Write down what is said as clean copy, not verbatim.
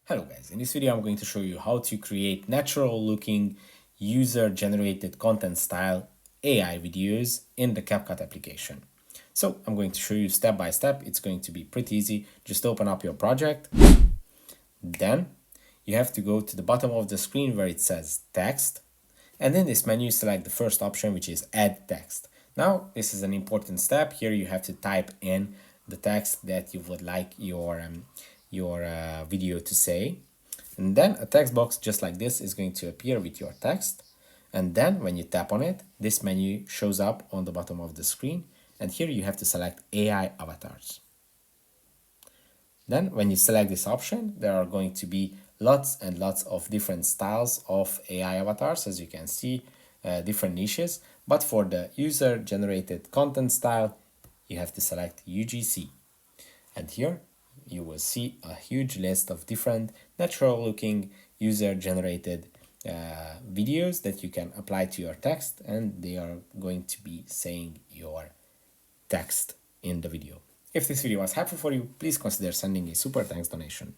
Hello guys, in this video I'm going to show you how to create natural looking user generated content style AI videos in the CapCut application. So I'm going to show you step by step. It's going to be pretty easy. Just open up your project. Then you have to go to the bottom of the screen where it says text. And in this menu select the first option, which is add text. Now this is an important step. Here you have to type in the text that you would like your video to say, and then a text box just like this is going to appear with your text. And then when you tap on it, this menu shows up on the bottom of the screen, and here you have to select AI avatars. Then when you select this option, there are going to be lots and lots of different styles of AI avatars, as you can see, different niches. But for the user generated content style, you have to select UGC. And here you will see a huge list of different natural looking user generated videos that you can apply to your text, and they are going to be saying your text in the video. If this video was helpful for you, please consider sending a super thanks donation.